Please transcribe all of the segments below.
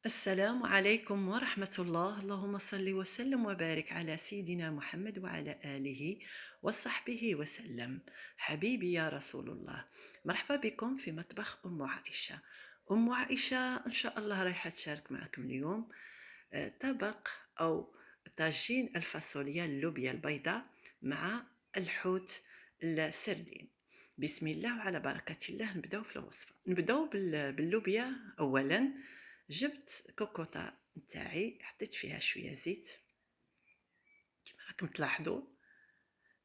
السلام عليكم ورحمة الله. اللهم صل وسلم وبارك على سيدنا محمد وعلى آله وصحبه وسلم. حبيبي يا رسول الله، مرحبا بكم في مطبخ أم عائشة. أم عائشة إن شاء الله رايحة تشارك معكم اليوم طبق أو طاجين الفاصوليا اللوبيا البيضاء مع الحوت السردين. بسم الله وعلى بركة الله. نبداو في الوصفة. نبداو باللوبيا. أولا جبت كوكوطة نتاعي، حطيت فيها شوية زيت كما راكم تلاحظوا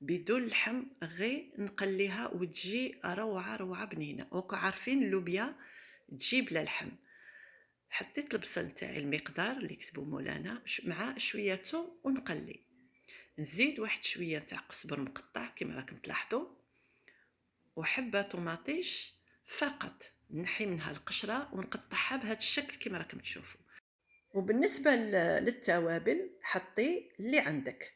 بدون لحم، غير نقليها وتجي روعة روعة بنينة. وكو عارفين اللوبيا تجي بلا لحم. حطيت البصل تاعي المقدار اللي كتبوا مولانا مع شويه ثوم ونقلي. نزيد واحد شويه تاع قزبر مقطع كما راكم تلاحظوا، وحبه طوماطيش فقط نحي منها القشره ونقطعها بهذا الشكل كما راكم تشوفوا. وبالنسبه للتوابل حطي اللي عندك.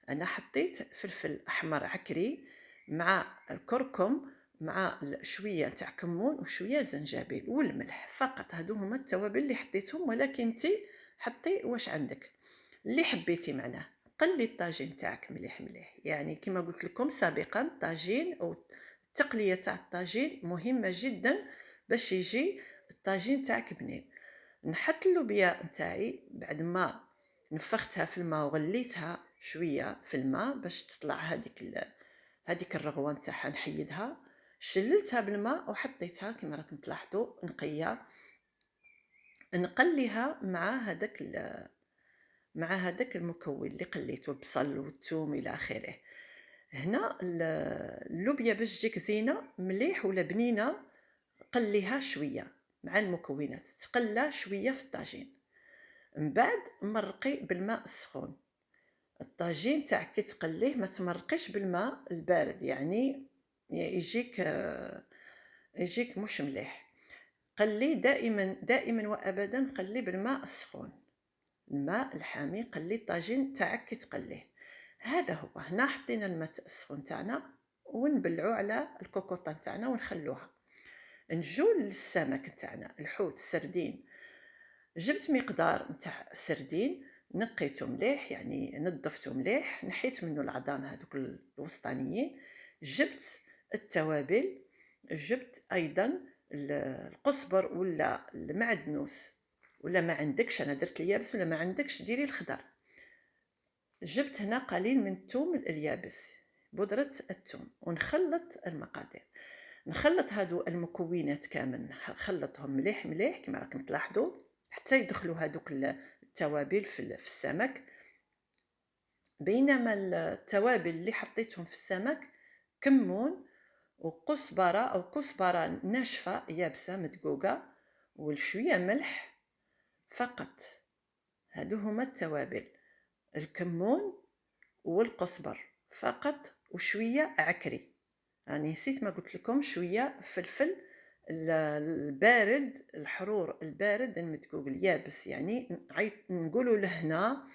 انا حطيت فلفل احمر عكري مع الكركم مع شويه تاع كمون وشويه زنجبيل والملح فقط. هادو هما التوابل اللي حطيتهم، ولكن انت حطي واش عندك اللي حبيتي معناه. قلي الطاجين تاعك مليح مليح، يعني كما قلت لكم سابقا الطاجين او التقليه تاع الطاجين مهمه جدا باش يجي الطاجين تاعك بنين. نحط اللوبيا نتاعي بعد ما نفختها في الماء وغليتها شويه في الماء باش تطلع هذيك الرغوه نتاعها، نحيدها شللتها بالماء وحطيتها كما راكم تلاحظوا نقيه نقليها مع هذاك المكون اللي قليته، البصل والثوم الى اخره. هنا اللوبيا باش تجيك زينه مليح ولا بنينه قليها شويه مع المكونات، تقلى شويه في الطاجين. من بعد مرقي بالماء السخون. الطاجين تاعك كي تقليه ما تمرقيش بالماء البارد، يعني يجيك مش مليح. قليه دائما دائما وابدا، قليه بالماء السخون، الماء الحامي. قلي الطاجين تاعك كي تقليه. هذا هو. هنا حطينا الماء السخون تاعنا ونبلعو على الكوكوطه تاعنا ونخلوها. نجو للسمك تاعنا الحوت السردين. جبت مقدار نتاع سردين، نقيته مليح، يعني نظفته مليح، نحيت منه العظام هذوك الوسطانيين. جبت التوابل، جبت ايضا القزبر ولا المعدنوس، ولا ما عندكش، انا درت اليابس، ولا ما عندكش ديري الخضر. جبت هنا قليل من الثوم اليابس، بودرة الثوم، ونخلط المقادير. نخلط هادو المكونات كامل، نخلطهم مليح مليح كما راكم تلاحظوا حتى يدخلوا هادوك التوابل في السمك. بينما التوابل اللي حطيتهم في السمك كمون وكزبره او كزبره ناشفه يابسه مدقوقه وشويه ملح فقط. هادو هما التوابل، الكمون والكزبر فقط وشويه عكري. راني نسيت ما قلت لكم شويه فلفل البارد، الحرور البارد المدقوق اليابس، يعني نقولوا له هنا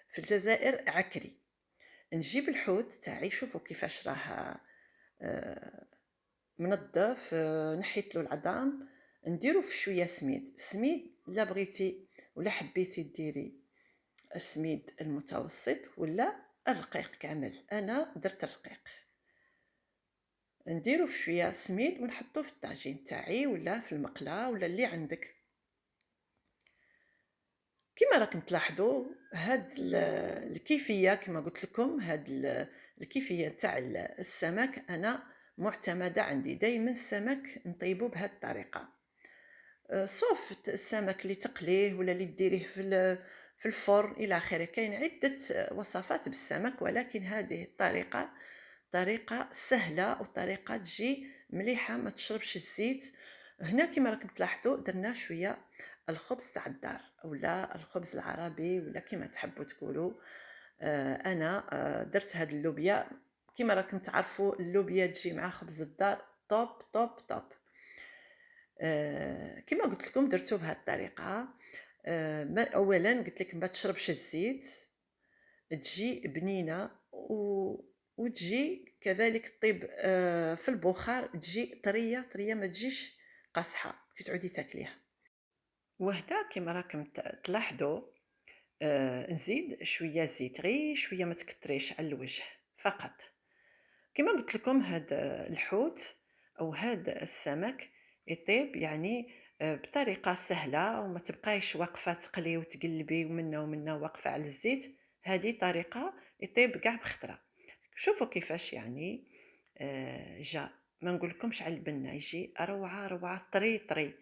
في الجزائر عكري. نجيب الحوت تاعي، شوفوا كيفاش راه منظف، نحيت له العظام. نديرو في شويه سميد لا بغيتي ولا حبيتي ديري السميد المتوسط ولا الرقيق كامل. انا درت الرقيق. نديرو في شويه سميد ونحطوه في الطاجين تاعي ولا في المقله ولا اللي عندك. كما راكم تلاحظوا هاد الكيفيه، كما قلت لكم هاد الكيفيه تاع السمك انا معتمده عندي دائما. السمك نطيبه بهذه الطريقه، صوف السمك اللي تقليه ولا اللي ديريه في الفرن الى اخره. كاين عده وصفات بالسمك، ولكن هذه الطريقه طريقه سهله وطريقه تجي مليحه ما تشربش الزيت. هنا كما راكم تلاحظوا درنا شويه الخبز تاع الدار ولا الخبز العربي ولا كما تحبوا تقولوا. انا درت هاد اللوبيا. كما راكم تعرفوا اللوبيا تجي مع خبز الدار توب توب توب. كما قلت لكم درتو بهذه الطريقه. اولا قلت لك ما تشربش الزيت، تجي بنينه وتجي كذلك طيب في البخار، تجي طريه طريه، ما تجيش قاصحه كي تعودي تاكليها. وهنا كما راكم تلاحظوا نزيد شوية زيت، غير شوية ما تكتريش على الوجه فقط. كما قلت لكم هاد الحوت أو هاد السمك يطيب يعني بطريقة سهلة وما تبقايش واقفة تقلي وتقلبي ومنا ومنا واقفة على الزيت. هذه طريقة يطيب كاع بخطرة. شوفوا كيفاش يعني جا، ما نقولكمش على البنة، يجي روعة روعة طري طري.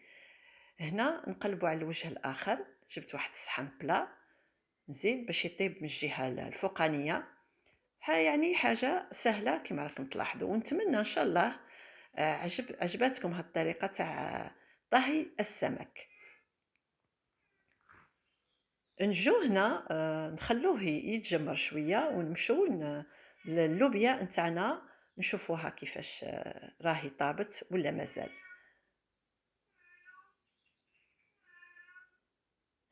هنا نقلبوا على الوجه الآخر، جبت واحد الصحن بلا نزيد باش يطيب من الجهة الفوقانية. يعني حاجة سهلة كما راكم تلاحظوا، ونتمنى إن شاء الله عجبتكم هاد الطريقة تاع طهي السمك. نجو هنا نخلوه يتجمر شوية ونمشو للوبيا نتاعنا نشوفوها كيفاش راهي طابت ولا مازال.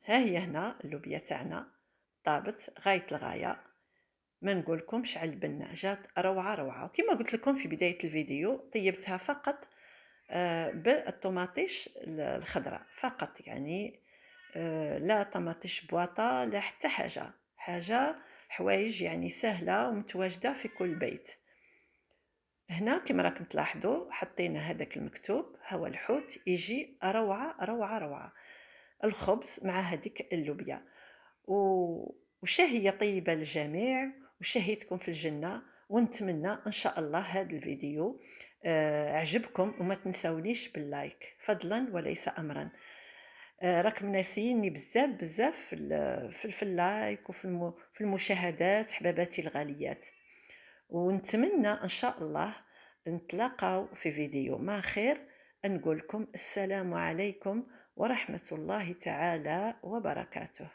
ها هي هنا اللوبيا تاعنا طابت غاية الغاية، ما نقولكمش على البنة، جات روعة روعة. وكما قلت لكم في بداية الفيديو طيبتها فقط بالطماطيش الخضراء فقط، يعني لا طماطيش بواطة لا حتى حاجة حوايج يعني سهلة ومتواجدة في كل بيت. هنا كما راكم تلاحظوا حطينا هذاك المكتوب، هو الحوت يجي روعة روعة روعة، الخبز مع هذيك اللوبيا وشهية طيبة للجميع وشهيتكم في الجنة. ونتمنى ان شاء الله هذا الفيديو عجبكم، وما تنسونيش باللايك فضلا وليس امرا. راكم ناسيني بزاف بزاف في اللايك في المشاهدات حباباتي الغاليات. ونتمنى ان شاء الله نتلاقاو في فيديو ما خير. نقول لكم السلام عليكم ورحمة الله تعالى وبركاته.